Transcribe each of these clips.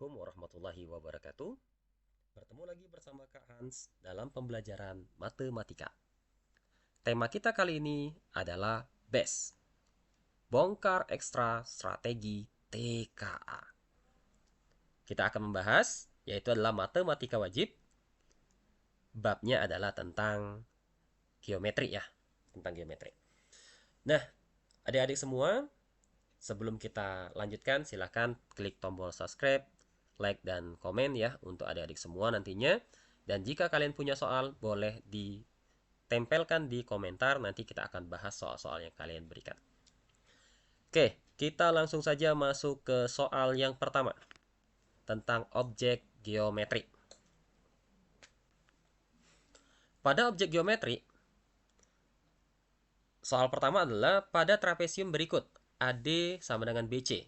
Assalamualaikum warahmatullahi wabarakatuh. Bertemu lagi bersama Kak Hans dalam pembelajaran matematika. Tema kita kali ini adalah BES. Bongkar ekstra strategi TKA. Kita akan membahas yaitu adalah matematika wajib. Babnya adalah tentang geometri ya, tentang geometri. Nah, adik-adik semua, sebelum kita lanjutkan, silahkan klik tombol subscribe, like, dan komen ya untuk adik-adik semua nantinya. Dan jika kalian punya soal, boleh ditempelkan di komentar. Nanti kita akan bahas soal-soal yang kalian berikan. Oke, kita langsung saja masuk ke soal yang pertama. Tentang objek geometri. Pada objek geometri, soal pertama adalah pada trapesium berikut. AD sama dengan BC.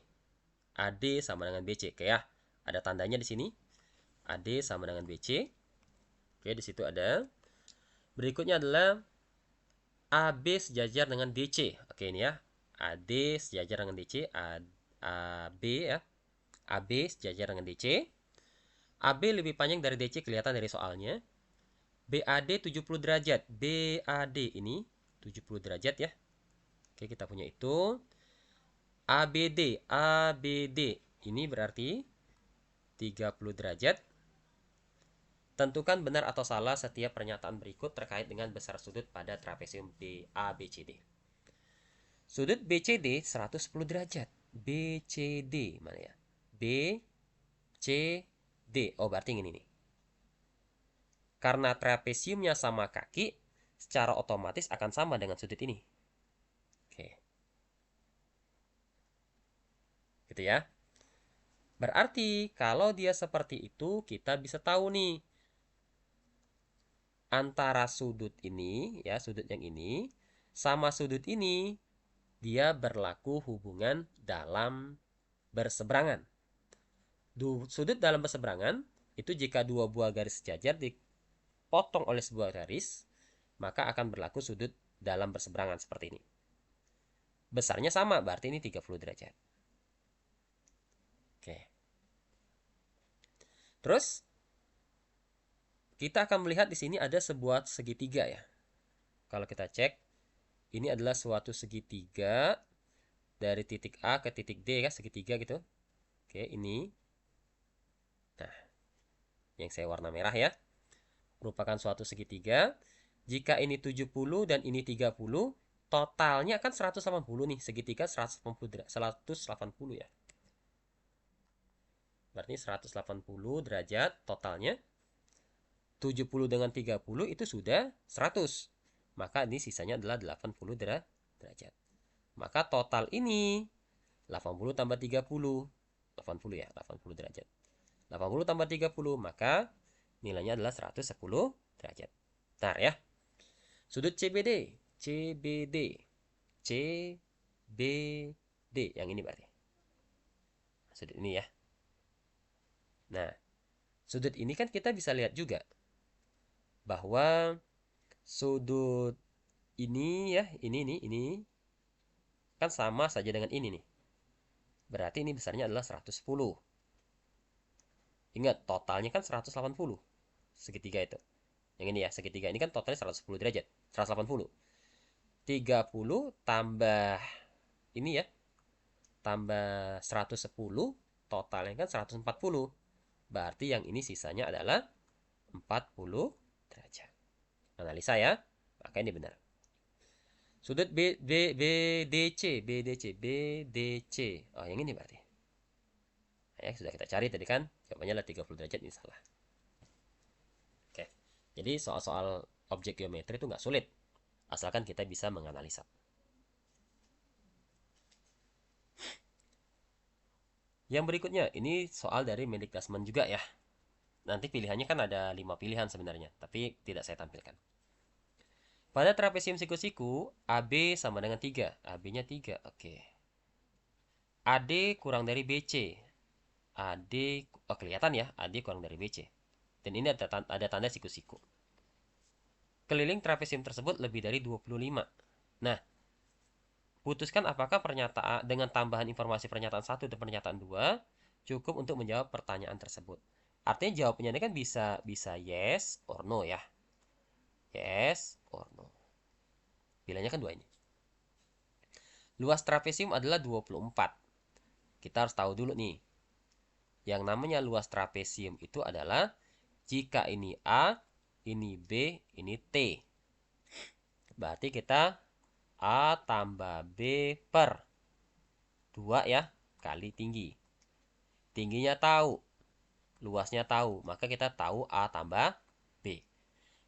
AD sama dengan BC. Oke ya, ada tandanya di sini. AD sama dengan BC. Oke, di situ ada. Berikutnya adalah AB sejajar dengan DC. Oke, ini ya. AD sejajar dengan DC. AB ya. AB sejajar dengan DC. AB lebih panjang dari DC, kelihatan dari soalnya. BAD 70 derajat. BAD ini 70 derajat ya. Oke, kita punya itu. ABD. ABD ini berarti 30 derajat. Tentukan benar atau salah setiap pernyataan berikut terkait dengan besar sudut pada trapesium ABCD. Sudut BCD 110 derajat. BCD mana ya? BCD. Oh, berarti ini nih. Karena trapesiumnya sama kaki, secara otomatis akan sama dengan sudut ini. Oke. Gitu ya. Berarti kalau dia seperti itu, kita bisa tahu nih antara sudut ini, ya, sudut yang ini sama sudut ini, dia berlaku hubungan dalam berseberangan. Sudut dalam berseberangan itu jika dua buah garis sejajar dipotong oleh sebuah garis, maka akan berlaku sudut dalam berseberangan seperti ini. Besarnya sama, berarti ini 30 derajat. Oke. Terus kita akan melihat di sini ada sebuah segitiga ya. Kalau kita cek, ini adalah suatu segitiga dari titik A ke titik D ya, segitiga gitu. Oke, ini. Nah, yang saya warna merah ya. Merupakan suatu segitiga. Jika ini 70 dan ini 30, totalnya kan 180 nih. Segitiga 180 ya. Berarti 180 derajat totalnya. 70 dengan 30 itu sudah 100. Maka ini sisanya adalah 80 derajat. Maka total ini 80 tambah 30. 80 ya, 80 derajat. 80 tambah 30, maka nilainya adalah 110 derajat. Bentar ya. Sudut CBD. CBD. CBD. Yang ini berarti. Sudut ini ya. Nah, sudut ini kan kita bisa lihat juga bahwa sudut ini ya, ini kan sama saja dengan ini nih. Berarti ini besarnya adalah 110. Ingat, totalnya kan 180. Segitiga itu. Yang ini ya, segitiga ini kan totalnya 110 derajat. 180. 30 tambah ini ya, tambah 110, totalnya kan 140. Berarti yang ini sisanya adalah 40 derajat. Analisa ya, maka ini benar. Sudut BDC. Oh, yang ini berarti. Ya, sudah kita cari tadi kan, jawabannya adalah 30 derajat, ini salah. Oke, jadi soal-soal objek geometri itu nggak sulit, asalkan kita bisa menganalisa. Yang berikutnya, ini soal dari Medik Dasman juga ya. Nanti pilihannya kan ada 5 pilihan sebenarnya, tapi tidak saya tampilkan. Pada trapesium siku-siku, AB sama dengan 3. AB-nya 3, oke. AD kurang dari BC. AD, oh kelihatan ya, AD kurang dari BC. Dan ini ada tanda siku-siku. Keliling trapesium tersebut lebih dari 25. Nah, putuskan apakah pernyataan dengan tambahan informasi pernyataan 1 dan pernyataan 2, cukup untuk menjawab pertanyaan tersebut. Artinya jawabannya ini kan bisa yes or no ya. Yes or no. Pilihannya kan dua ini. Luas trapesium adalah 24. Kita harus tahu dulu nih. Yang namanya luas trapesium itu adalah jika ini A, ini B, ini T. Berarti kita A tambah B per 2 ya, kali tinggi. Tingginya tahu, luasnya tahu. Maka kita tahu A tambah B.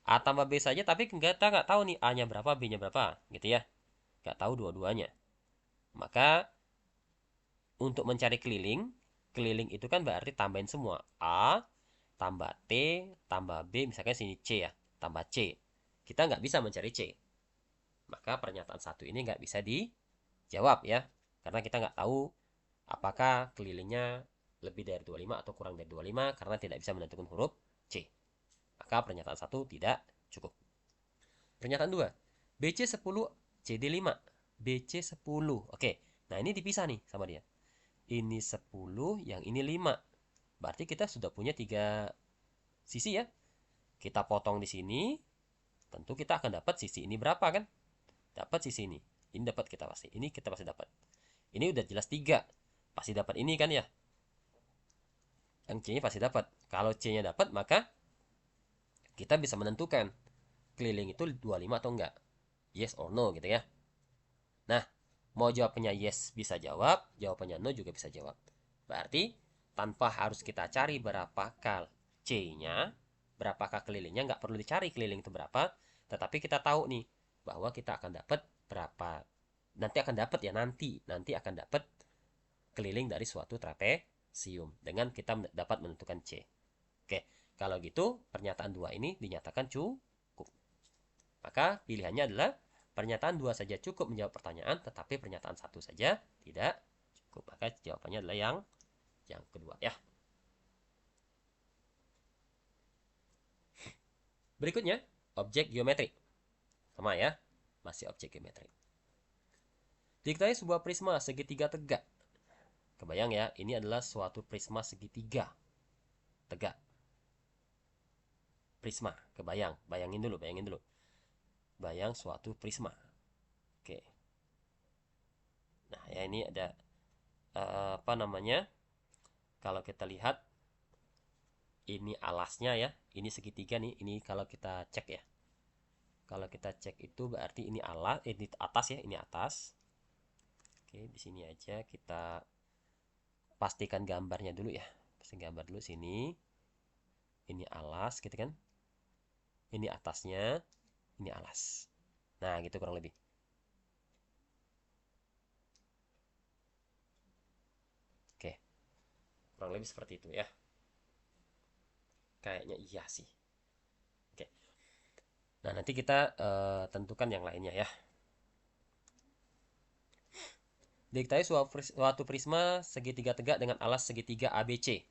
A tambah B saja, tapi kita nggak tahu nih A-nya berapa, B-nya berapa. Gitu ya. Nggak tahu dua-duanya. Maka untuk mencari keliling, keliling itu kan berarti tambahin semua. A tambah T tambah B, misalkan sini C ya, tambah C. Kita nggak bisa mencari C. Maka pernyataan satu ini nggak bisa dijawab ya. Karena kita nggak tahu apakah kelilingnya lebih dari 25 atau kurang dari 25 karena tidak bisa menentukan huruf C. Maka pernyataan satu tidak cukup. Pernyataan 2. BC 10, CD 5. BC 10. Oke. Nah, ini dipisah nih sama dia. Ini 10, yang ini 5. Berarti kita sudah punya 3 sisi ya. Kita potong di sini, tentu kita akan dapat sisi ini berapa kan? Dapat sisi ini. Ini dapat kita pasti. Ini kita pasti dapat. Ini udah jelas 3. Pasti dapat ini kan ya. Yang C-nya pasti dapat. Kalau C-nya dapat, maka kita bisa menentukan keliling itu 25 atau enggak. Yes or no gitu ya. Nah, mau jawabnya yes bisa jawab, jawabannya no juga bisa jawab. Berarti tanpa harus kita cari berapakah C-nya, berapakah kelilingnya, nggak perlu dicari keliling itu berapa, tetapi kita tahu nih bahwa kita akan dapat berapa. Nanti akan dapat keliling dari suatu trapesium dengan kita dapat menentukan C. Oke, kalau gitu pernyataan 2 ini dinyatakan cukup. Maka pilihannya adalah pernyataan 2 saja cukup menjawab pertanyaan, tetapi pernyataan 1 saja tidak cukup. Maka jawabannya adalah yang kedua ya. Berikutnya, objek geometri. Sama ya, masih objek geometri. Diketahui sebuah prisma segitiga tegak. Kebayang ya, ini adalah suatu prisma segitiga tegak. Prisma, kebayang, bayangin dulu. Bayang suatu prisma. Oke. Nah, ya ini ada apa namanya? Kalau kita lihat ini alasnya ya, ini segitiga nih. Ini kalau kita cek ya. Kalau kita cek itu berarti ini alas, ini atas ya, ini atas. Oke, di sini aja kita pastikan gambarnya dulu ya. Pastikan gambar dulu sini. Ini alas gitu kan. Ini atasnya, ini alas. Nah, gitu kurang lebih. Oke. Kurang lebih seperti itu ya. Kayaknya iya sih. Oke. Nah, nanti kita tentukan yang lainnya ya. Diketahui suatu prisma segitiga tegak dengan alas segitiga ABC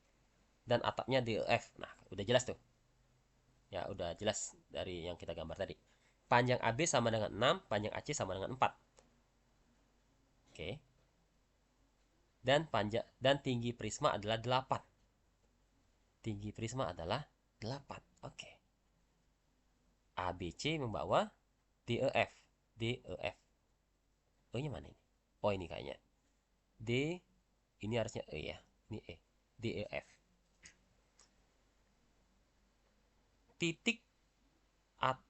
dan atapnya DEF. Nah, udah jelas tuh. Ya, udah jelas dari yang kita gambar tadi. Panjang AB sama dengan 6, panjang AC sama dengan 4. Oke. Dan tinggi prisma adalah 8. Tinggi prisma adalah 8. Oke. ABC membawa DEF. DEF. E-nya mana ini? Oh, ini kayaknya. D, ini harusnya E ya. Ini E. DEF.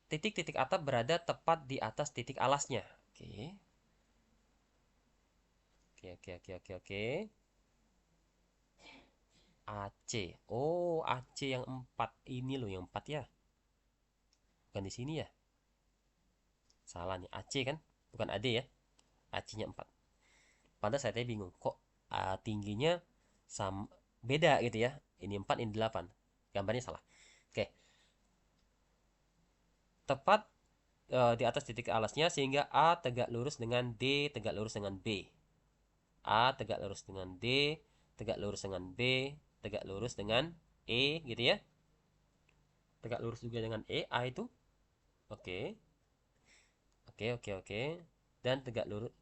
Titik-titik atap berada tepat di atas titik alasnya. Oke. Oke. AC. Oh, AC yang 4 ini loh, yang 4 ya. Bukan di sini ya. Salah nih, AC kan? Bukan AD ya. AC-nya 4. Pantas saya tadi bingung. Kok tingginya sama beda gitu ya. Ini 4, ini 8. Gambarnya salah. Oke. Tepat di atas titik alasnya sehingga A tegak lurus dengan D tegak lurus dengan B. A tegak lurus dengan D, tegak lurus dengan B, tegak lurus dengan E gitu ya. Tegak lurus juga dengan E, A itu. Oke. Oke. Dan tegak lurus.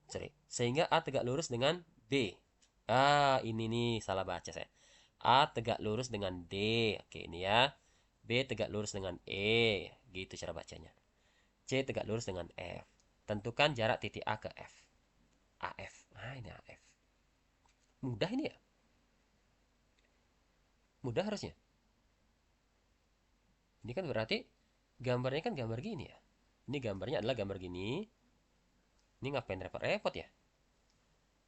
Sorry. Sehingga A tegak lurus dengan B. Ini nih salah baca saya. A tegak lurus dengan D. Oke, ini ya. B tegak lurus dengan E. Gitu cara bacanya. C tegak lurus dengan F. Tentukan jarak titik A ke F. AF. Nah, ini AF. Mudah ini ya? Mudah harusnya. Ini kan berarti gambarnya kan gambar gini ya. Ini gambarnya adalah gambar gini. Ini ngapain repot-repot ya?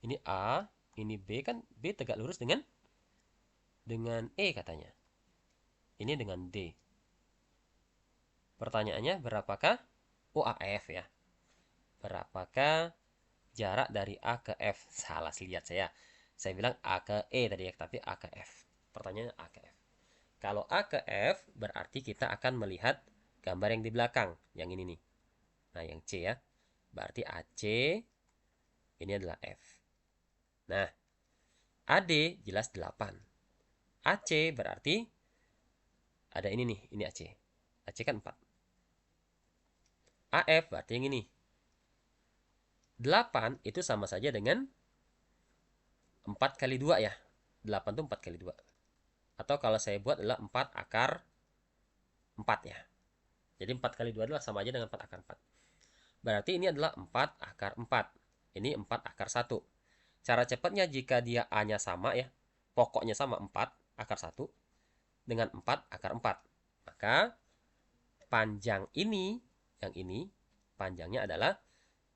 Ini A, ini B, kan B tegak lurus dengan E katanya. Ini dengan D. Pertanyaannya berapakah AF ya? Berapakah jarak dari A ke F? Salah lihat saya. Saya bilang A ke E tadi ya, tapi A ke F. Pertanyaannya A ke F. Kalau A ke F berarti kita akan melihat gambar yang di belakang, yang ini nih. Nah, yang C ya. Berarti AC ini adalah F. Nah, AD jelas 8. AC berarti ada ini nih, ini AC. AC kan 4. AF berarti yang ini. 8 itu sama saja dengan 4 kali 2 ya. 8 itu 4 kali 2. Atau kalau saya buat adalah 4 akar 4 ya. Jadi 4 kali 2 adalah sama aja dengan 4 akar 4. Berarti ini adalah 4 akar 4. Ini 4 akar 1. Cara cepatnya jika dia A-nya sama ya. Pokoknya sama 4 akar 1 dengan 4 akar 4. Maka panjang ini, yang ini, panjangnya adalah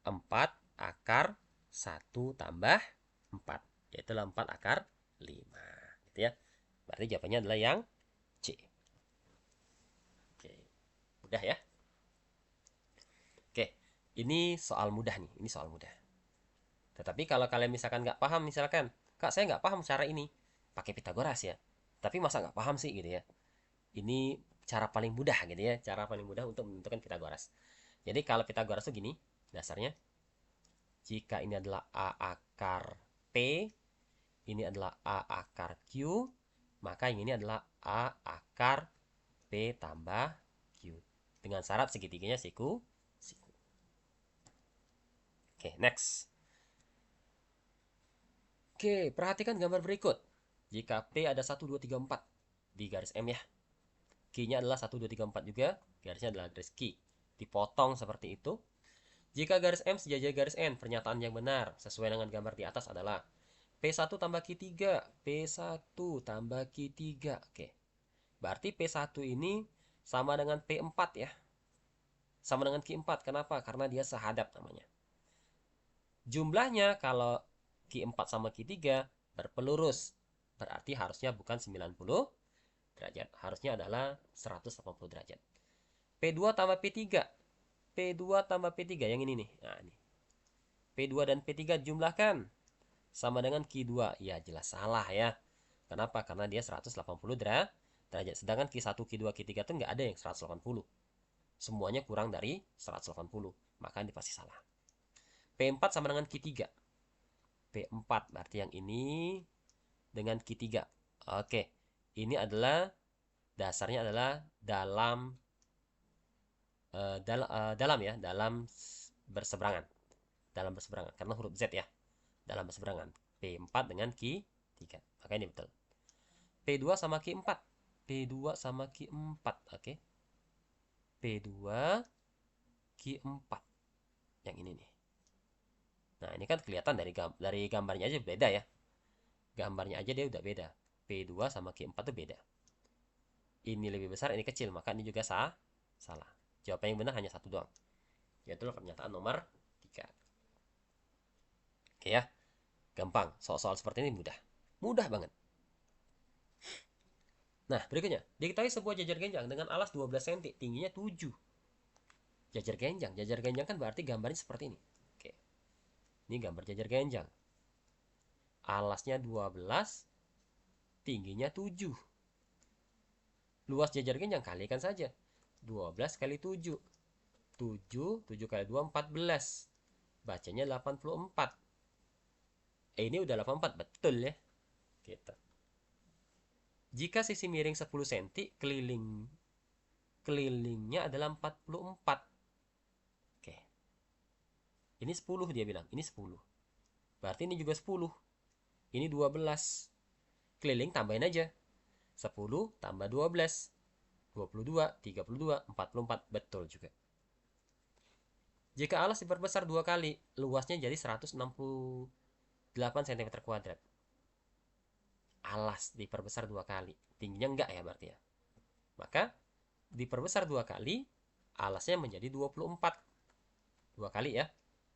4 akar 1 tambah 4. Yaitu 4 akar 5. Gitu ya. Berarti jawabannya adalah yang C. Oke. Mudah ya. Oke. Ini soal mudah nih. Ini soal mudah. Tetapi kalau kalian misalkan nggak paham, misalkan, Kak saya nggak paham cara ini. Pakai Pitagoras ya. Tapi masa nggak paham sih gitu ya. Ini cara paling mudah gitu ya. Cara paling mudah untuk menentukan Pitagoras. Jadi kalau Pitagoras itu gini dasarnya. Jika ini adalah A akar P, ini adalah A akar Q, maka yang ini adalah A akar P tambah Q. Dengan syarat segitiganya siku. Oke, next. Oke, perhatikan gambar berikut. Jika P ada 1, 2, 3, 4 di garis M ya. Q-nya adalah 1, 2, 3, 4 juga. Garisnya adalah garis Q. Dipotong seperti itu. Jika garis M sejajar garis N, pernyataan yang benar sesuai dengan gambar di atas adalah P1 tambah Q3, P1 tambah Q3. Oke. Berarti P1 ini sama dengan P4 ya. Sama dengan Q4. Kenapa? Karena dia sehadap namanya. Jumlahnya kalau Q4 sama Q3 berpelurus. Berarti harusnya bukan 90 derajat. Harusnya adalah 180 derajat. P2 tambah P3. P2 tambah P3 yang ini nih. Nah, ini. P2 dan P3 jumlahkan sama dengan Q2. Ya, jelas salah ya. Kenapa? Karena dia 180 derajat. Sedangkan Q1, Q2, Q3 itu nggak ada yang 180. Semuanya kurang dari 180. Maka ini pasti salah. P4 sama dengan Q3. P4 berarti yang ini dengan Q3. Oke. Ini adalah dasarnya adalah dalam ya, dalam berseberangan. Dalam berseberangan karena huruf Z ya. Dalam berseberangan. P4 dengan Q3. Maka ini betul. P2 sama Q4. P2 sama Q4. Oke. P2 Q4. Yang ini nih. Nah, ini kan kelihatan dari gambarnya aja beda ya. Gambarnya aja dia udah beda. P2 sama Q4 itu beda. Ini lebih besar, ini kecil, maka ini juga salah. Jawaban yang benar hanya satu doang. Yaitu pernyataan nomor 3. Oke ya. Gampang. Soal-soal seperti ini mudah. Mudah banget. Nah, berikutnya. Diketahui sebuah jajar genjang dengan alas 12 cm, tingginya 7. Jajar genjang. Jajar genjang kan berarti gambarnya seperti ini. Oke. Ini gambar jajar genjang. Alasnya 12, tingginya 7. Luas jajar genjang kalikan saja. 12 kali 7. 7 kali 2, 14. Bacanya 84. Ini udah 84, betul ya. Gitu. Jika sisi miring 10 cm, kelilingnya adalah 44. Oke. Ini 10 dia bilang, ini 10. Berarti ini juga 10. Ini 12. Keliling tambahin aja. 10 tambah 12. 22, 32, 44. Betul juga. Jika alas diperbesar 2 kali, luasnya jadi 168 cm kuadrat. Alas diperbesar 2 kali. Tingginya enggak ya berarti ya. Maka diperbesar 2 kali, alasnya menjadi 24. 2 kali ya.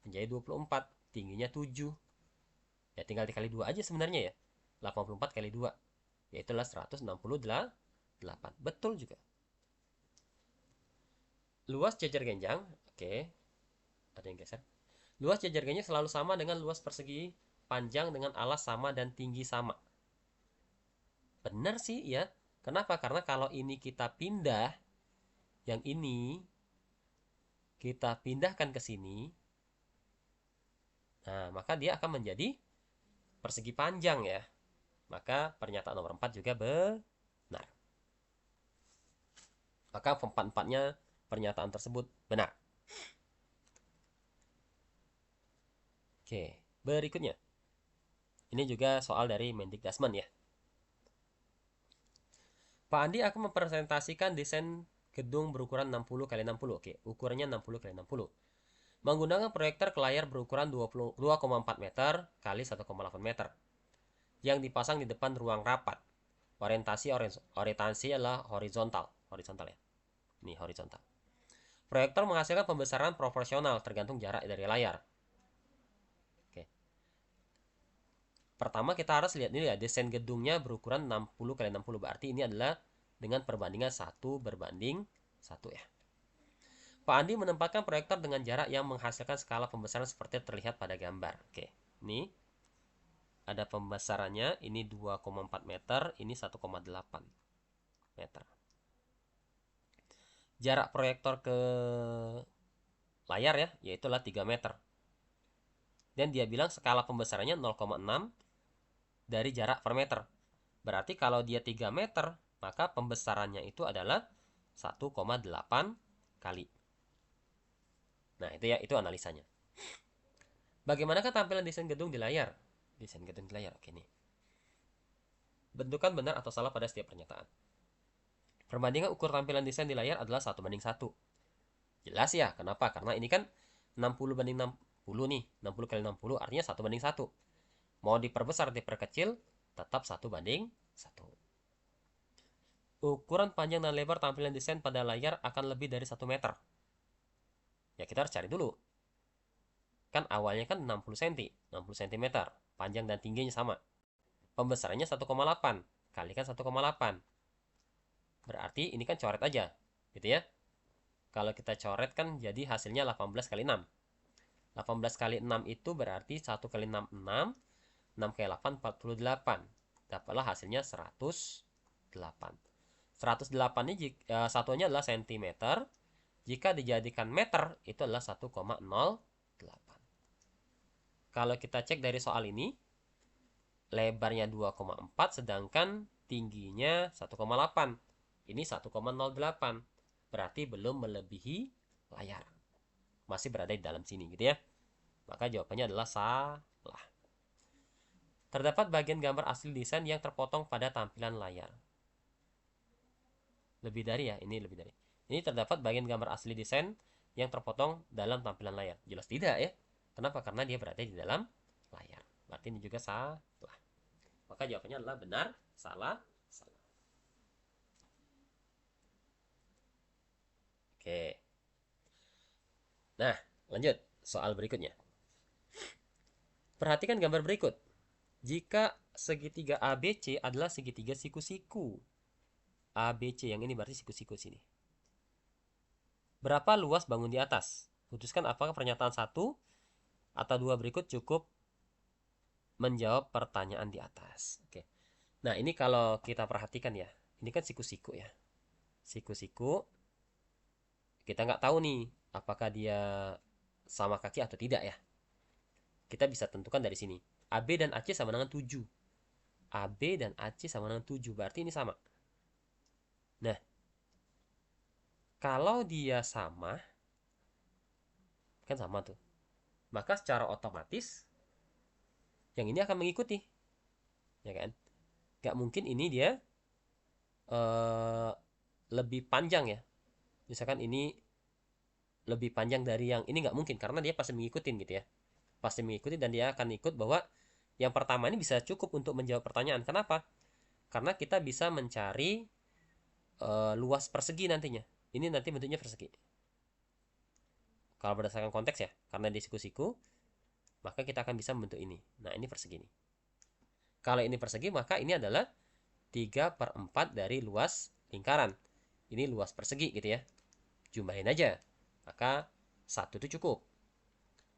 Menjadi 24. Tingginya 7. Ya tinggal dikali 2 aja sebenarnya ya. 84 kali 2. Yaitulah 168. Betul juga. Luas jajar genjang. Oke. Ada yang geser. Luas jajar genjang selalu sama dengan luas persegi panjang dengan alas sama dan tinggi sama. Benar sih ya. Kenapa? Karena kalau ini kita pindah, yang ini kita pindahkan ke sini, nah maka dia akan menjadi persegi panjang ya. Maka pernyataan nomor 4 juga benar. Maka empat-empatnya pernyataan tersebut benar. Oke, berikutnya. Ini juga soal dari Mendikbudrismen ya. Pak Andi akan mempresentasikan desain gedung berukuran 60 x 60. Oke, ukurannya 60 x 60. Menggunakan proyektor ke layar berukuran 2,4 meter x 1,8 meter yang dipasang di depan ruang rapat. Orientasi adalah horizontal ya. Ini horizontal. Proyektor menghasilkan pembesaran proporsional tergantung jarak dari layar. Oke. Pertama kita harus lihat ini ya, desain gedungnya berukuran 60 x 60. Berarti ini adalah dengan perbandingan 1:1 ya. Pak Andi menempatkan proyektor dengan jarak yang menghasilkan skala pembesaran seperti terlihat pada gambar. Oke, ini ada pembesarannya, ini 2,4 meter, ini 1,8 meter. Jarak proyektor ke layar ya, yaitulah 3 meter. Dan dia bilang skala pembesarannya 0,6 dari jarak per meter. Berarti kalau dia 3 meter, maka pembesarannya itu adalah 1,8 kali. Nah, itu ya, itu analisanya. Bagaimanakah tampilan desain gedung di layar? Desain gedung di layar, oke nih. Bentukan benar atau salah pada setiap pernyataan. Perbandingan ukur tampilan desain di layar adalah 1:1. Jelas ya, kenapa? Karena ini kan 60 banding 60 nih. 60 kali 60 artinya 1:1. Mau diperbesar, diperkecil, tetap 1:1. Ukuran panjang dan lebar tampilan desain pada layar akan lebih dari 1 meter. Ya kita harus cari dulu. Kan awalnya kan 60 cm, 60 cm, panjang dan tingginya sama. Pembesarannya 1,8, kalikan 1,8. Berarti ini kan coret aja, gitu ya. Kalau kita coret kan jadi hasilnya 18 kali 6. 18 kali 6 itu berarti 1 kali 6, 6. 6 kali 8, 48. Dapatlah hasilnya 108. 108 ini satunya adalah cm. Jika dijadikan meter, itu adalah 1,08. Kalau kita cek dari soal ini, lebarnya 2,4 sedangkan tingginya 1,8. Ini 1,08. Berarti belum melebihi layar. Masih berada di dalam sini gitu ya. Maka jawabannya adalah salah. Terdapat bagian gambar asli desain yang terpotong pada tampilan layar. Lebih dari ya, ini lebih dari. Ini terdapat bagian gambar asli desain yang terpotong dalam tampilan layar. Jelas tidak ya. Kenapa? Karena dia berada di dalam layar. Berarti ini juga salah. Maka jawabannya adalah benar, salah, salah. Oke. Nah, lanjut. Soal berikutnya. Perhatikan gambar berikut. Jika segitiga ABC adalah segitiga siku-siku. ABC yang ini berarti siku-siku sini. Berapa luas bangun di atas? Putuskan apakah pernyataan 1 atau 2 berikut cukup menjawab pertanyaan di atas. Oke. Nah, ini kalau kita perhatikan ya. Ini kan siku-siku ya. Siku-siku. Kita nggak tahu nih apakah dia sama kaki atau tidak ya. Kita bisa tentukan dari sini. AB dan AC sama dengan 7. AB dan AC sama dengan 7. Berarti ini sama. Nah, kalau dia sama, kan sama tuh. Maka secara otomatis, yang ini akan mengikuti. ya kan? Nggak mungkin ini dia lebih panjang ya. Misalkan ini lebih panjang dari yang ini, nggak mungkin, karena dia pasti mengikutin gitu ya. Pasti mengikuti dan dia akan ikut bahwa yang pertama ini bisa cukup untuk menjawab pertanyaan. Kenapa? Karena kita bisa mencari luas persegi nantinya. Ini nanti bentuknya persegi. Kalau berdasarkan konteks ya, karena di siku-siku, maka kita akan bisa membentuk ini. Nah, ini persegi ini. Kalau ini persegi, maka ini adalah 3/4 dari luas lingkaran. Ini luas persegi gitu ya. Jumlahin aja. Maka 1 itu cukup.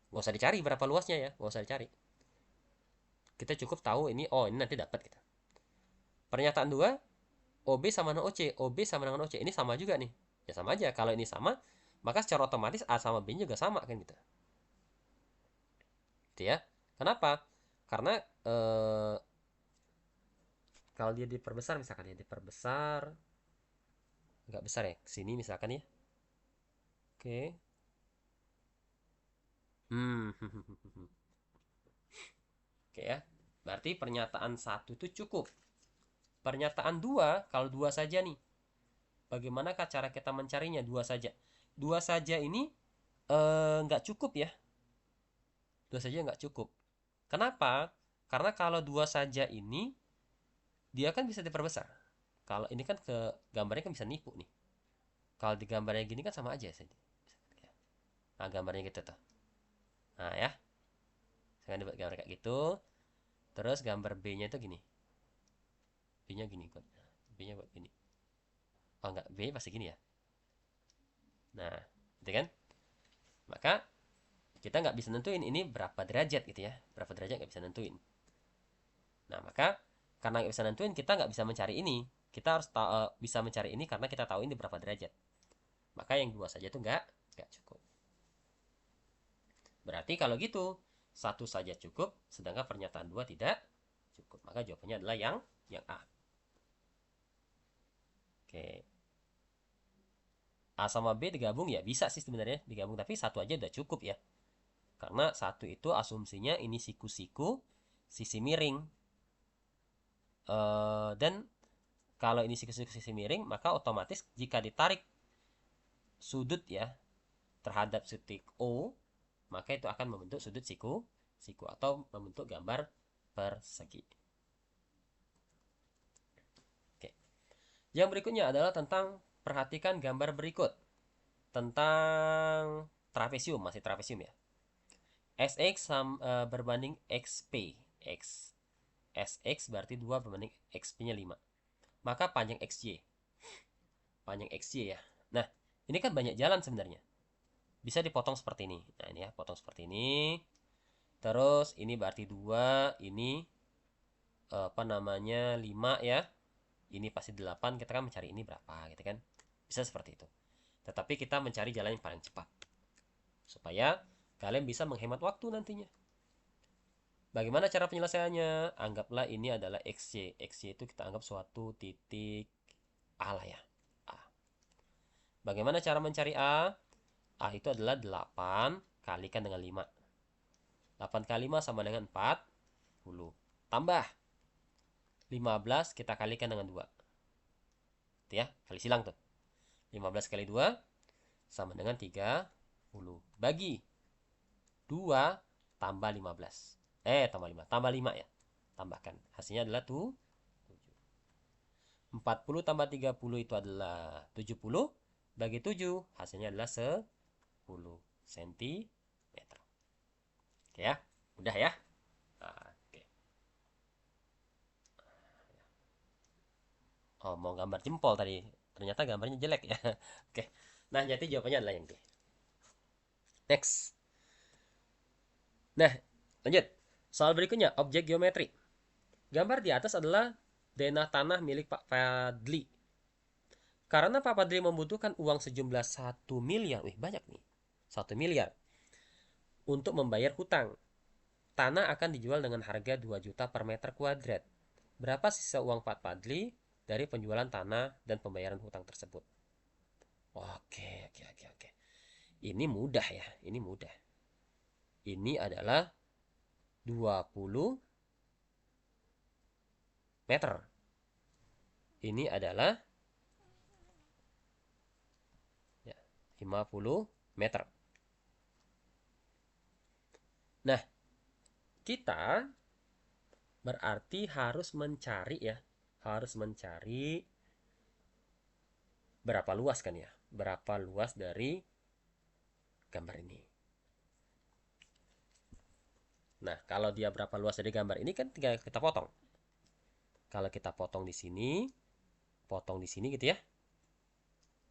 Nggak usah dicari berapa luasnya ya, nggak usah dicari. Kita cukup tahu ini, oh ini nanti dapat kita. Pernyataan 2, OB sama dengan OC. OB sama dengan OC. Ini sama juga nih. Ya sama aja. Kalau ini sama, maka secara otomatis A sama B juga sama kan gitu. Gitu ya. Kenapa? Karena kalau dia diperbesar, misalkan ya diperbesar nggak besar ya, sini misalkan ya. Oke. Oke ya. Berarti pernyataan 1 itu cukup. Pernyataan 2, kalau 2 saja nih. Bagaimanakah cara kita mencarinya? 2 saja. 2 saja ini nggak cukup ya. 2 saja nggak cukup. Kenapa? Karena kalau 2 saja ini dia kan bisa diperbesar. Kalau ini kan ke gambarnya kan bisa nipu nih. Kalau di gambarnya gini kan sama aja saja. Nah, gambarnya gitu tuh. Nah, ya. Saya dibuat gambar kayak gitu. Terus gambar B-nya itu gini. B-nya gini kok. B-nya buat gini. Oh, enggak, B pasti gini ya. Nah, gitu kan? Maka kita nggak bisa nentuin ini berapa derajat gitu ya. Berapa derajat nggak bisa nentuin. Nah, maka karena nggak bisa nentuin, kita nggak bisa mencari ini. Kita harus bisa mencari ini karena kita tahu ini berapa derajat. Maka yang 2 saja itu nggak cukup. Berarti kalau gitu, 1 saja cukup, sedangkan pernyataan 2 tidak cukup. Maka jawabannya adalah yang A. Oke. A sama B digabung ya bisa sih sebenarnya digabung, tapi 1 aja udah cukup ya. Karena 1 itu asumsinya ini siku-siku sisi miring. Dan kalau ini siku-siku sisi miring, maka otomatis jika ditarik sudut ya terhadap titik O, maka itu akan membentuk sudut siku atau membentuk gambar persegi. Oke. Yang berikutnya adalah tentang perhatikan gambar berikut. Tentang trapesium, masih trapesium ya. SX berbanding XP. SX berarti 2 berbanding XP-nya 5. Maka panjang XY. Panjang XY ya. Nah, ini kan banyak jalan sebenarnya. Bisa dipotong seperti ini. Nah, ini ya, potong seperti ini. Terus ini berarti 2, ini apa namanya 5 ya. Ini pasti 8, kita kan mencari ini berapa gitu kan. Bisa seperti itu. Tetapi kita mencari jalan yang paling cepat. Supaya kalian bisa menghemat waktu nantinya. Bagaimana cara penyelesaiannya? Anggaplah ini adalah XY. XY itu kita anggap suatu titik A lah ya. A. Bagaimana cara mencari A? A itu adalah 8 kalikan dengan 5. 8 kali 5 sama dengan 40. Tambah 15 kita kalikan dengan 2. Itu ya, kali silang tuh. 15 kali 2 sama dengan 30. Bagi 2 tambah 15. Tambah 5. Tambah 5 ya. Tambahkan. Hasilnya adalah 7. 40 tambah 30 itu adalah 70. Bagi 7 hasilnya adalah 10 cm. Oke ya. Udah ya. Nah, oke. Oh, mau gambar jempol tadi. Ternyata gambarnya jelek ya. Oke. Nah, jadi jawabannya adalah yang D. Next. Nah, lanjut. Soal berikutnya, objek geometri. Gambar di atas adalah denah tanah milik Pak Fadli. Karena Pak Fadli membutuhkan uang sejumlah 1 miliar. Wih, banyak nih. 1 miliar. Untuk membayar hutang. Tanah akan dijual dengan harga 2 juta per meter kuadrat. Berapa sisa uang Pak Fadli dari penjualan tanah dan pembayaran hutang tersebut? Oke, oke, oke, oke. Ini mudah ya, ini mudah. Ini adalah 20 meter. Ini adalah ya, 50 meter. Nah, kita berarti harus mencari ya, harus mencari berapa luas kan ya, berapa luas dari gambar ini. Nah, kalau dia berapa luas dari gambar ini kan tinggal kita potong. Kalau kita potong di sini gitu ya,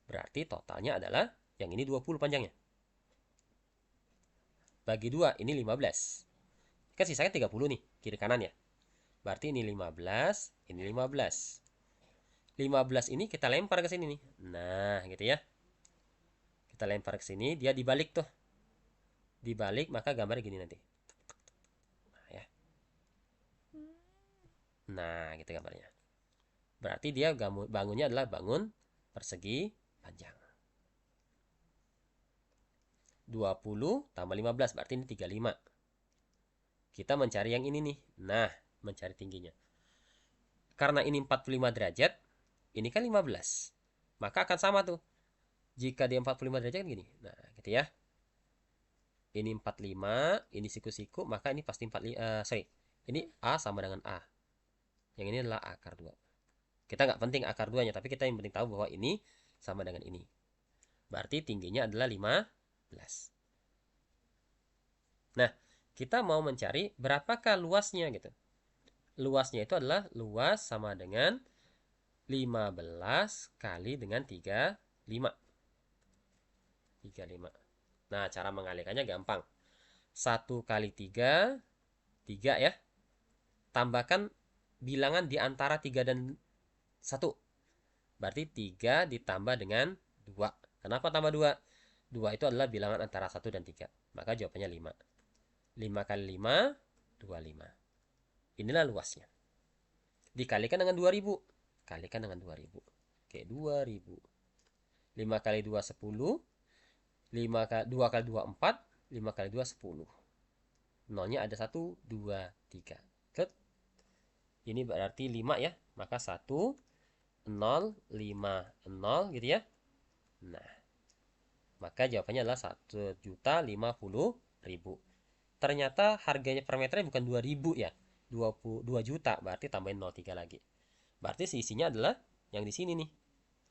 berarti totalnya adalah yang ini 20 panjangnya. Bagi 2, ini 15. Kan sisanya 30 nih, kiri kanan ya. Berarti ini 15, ini 15. 15 ini kita lempar ke sini nih. Nah, gitu ya. Kita lempar ke sini, dia dibalik tuh. Dibalik, maka gambarnya gini nanti. Nah, ya. Nah, gitu gambarnya. Berarti dia bangunnya adalah bangun persegi panjang. 20 tambah 15, berarti ini 35. Kita mencari yang ini nih. Nah, mencari tingginya. Karena ini 45 derajat, ini kan 15. Maka akan sama tuh. Jika dia 45 derajat kan gini. Nah, gitu ya. Ini 45, ini siku-siku, maka ini pasti 45, sorry. Ini A sama dengan A. Yang ini adalah akar 2. Kita nggak penting akar 2-nya, tapi kita yang penting tahu bahwa ini sama dengan ini. Berarti tingginya adalah 15. Nah, kita mau mencari berapakah luasnya gitu. Luasnya itu adalah luas sama dengan 15 kali dengan 35. 35. Nah, cara mengalihkannya gampang. 1 kali 3, 3 ya. Tambahkan bilangan di antara 3 dan 1. Berarti 3 ditambah dengan 2. Kenapa tambah 2? 2 itu adalah bilangan antara 1 dan 3. Maka jawabannya 5. 5 kali 5, 25. Inilah luasnya. Dikalikan dengan 2000. Kalikan dengan 2000. Oke, 2000. 5 kali 2, 10. 2 kali 2, 4. 5 kali 2, 10. Nolnya ada 1, 2, 3. Ini berarti 5 ya. Maka 1, 0, 5, 0 gitu ya. Nah, maka jawabannya adalah 1.050.000. Ternyata harganya per meternya bukan 2.000 ya. 2 juta, berarti tambahin 0,3 lagi. Berarti sisinya adalah yang di sini nih.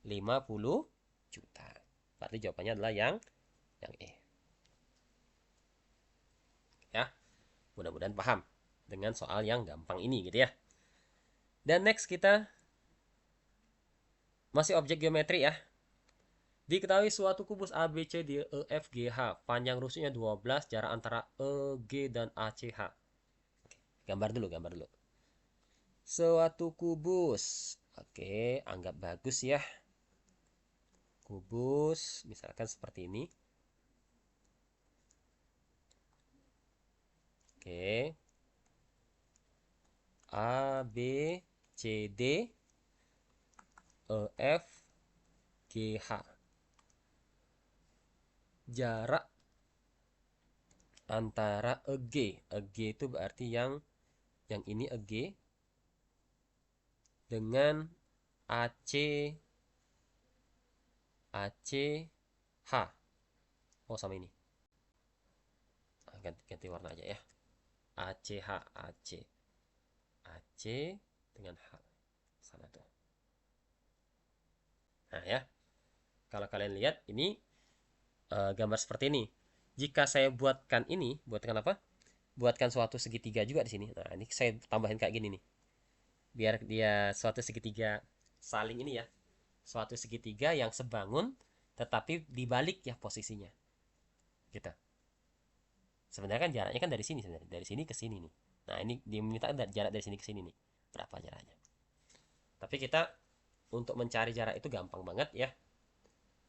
50 juta. Berarti jawabannya adalah yang E. Ya. Mudah-mudahan paham dengan soal yang gampang ini gitu ya. Dan next kita masih objek geometri ya. Diketahui suatu kubus ABC di EFGH, panjang rusuknya 12, jarak antara EG dan ACH. Gambar dulu. Suatu kubus. Oke, anggap bagus ya. Kubus, misalkan seperti ini. Oke. A, B, C, D, E, F, G, H. Jarak antara EG. EG itu berarti yang ini EG dengan AC H. Oh, sama ini. Ganti warna aja ya. ACH, AC dengan H. Sama tuh. Nah ya. Kalau kalian lihat ini gambar seperti ini. Jika saya buatkan ini, buatkan apa? Buatkan suatu segitiga juga di sini. Nah, ini saya tambahin kayak gini nih. Biar dia suatu segitiga saling ini ya. Suatu segitiga yang sebangun tetapi dibalik ya posisinya. Gitu. Sebenarnya kan jaraknya kan dari sini sebenarnya, dari sini ke sini nih. Nah, ini diminta jarak dari sini ke sini nih. Berapa jaraknya? Tapi kita untuk mencari jarak itu gampang banget ya.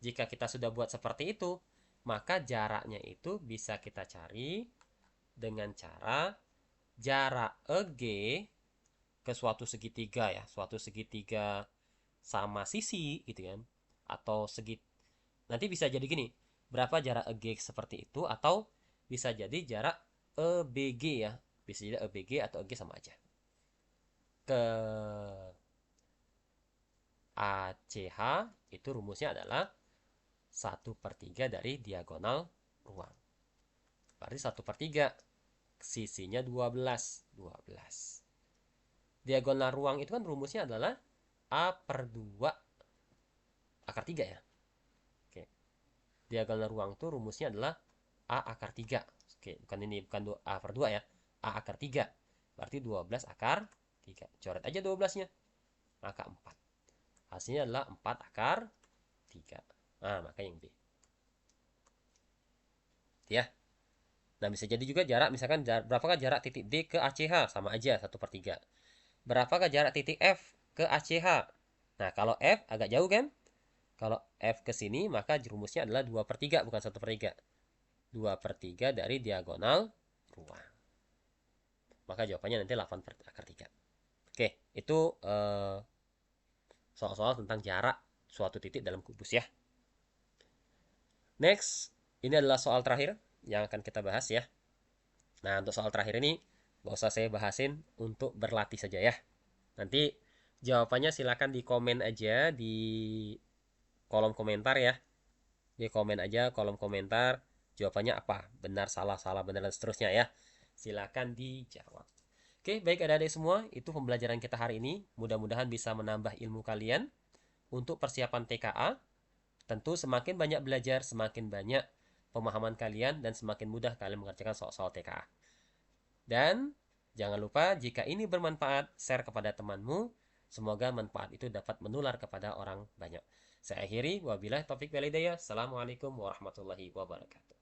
Jika kita sudah buat seperti itu, maka jaraknya itu bisa kita cari dengan cara jarak EG ke suatu segitiga ya, suatu segitiga sama sisi gitu kan. Atau nanti bisa jadi gini, berapa jarak EG seperti itu, atau bisa jadi jarak EBG ya. Bisa jadi EBG atau EG sama aja. Ke ACH itu rumusnya adalah 1/3 dari diagonal ruang. Berarti 1/3. Sisinya 12. Diagonal ruang itu kan rumusnya adalah A/2 akar 3 ya. Oke. Diagonal ruang itu rumusnya adalah A/3. Oke, bukan A/2 ya. A/3. Berarti 12 akar 3. Coret aja 12-nya. Maka 4. Hasilnya adalah 4/3. Nah, maka yang B. Ya. Nah, bisa jadi juga jarak, misalkan berapakah jarak titik D ke ACH? Sama aja, 1/3. Berapakah jarak titik F ke ACH? Nah, kalau F agak jauh kan? Kalau F ke sini, maka rumusnya adalah 2/3, bukan 1/3. 2/3 dari diagonal ruang. Maka jawabannya nanti 8/3. Oke, itu soal-soal tentang jarak suatu titik dalam kubus ya. Next, ini adalah soal terakhir yang akan kita bahas ya. Nah, untuk soal terakhir ini gak usah saya bahasin, untuk berlatih saja ya. Nanti jawabannya silakan di komen aja di kolom komentar ya. Di komen aja kolom komentar jawabannya apa, benar, salah, benar, dan seterusnya ya. Silakan dijawab. Oke, baik adik-adik semua, itu pembelajaran kita hari ini. Mudah-mudahan bisa menambah ilmu kalian untuk persiapan TKA. Tentu semakin banyak belajar, semakin banyak pemahaman kalian, dan semakin mudah kalian mengerjakan soal-soal TKA. Dan jangan lupa, jika ini bermanfaat, share kepada temanmu. Semoga manfaat itu dapat menular kepada orang banyak. Saya akhiri, wabillahi taufik wal hidayah. Assalamualaikum warahmatullahi wabarakatuh.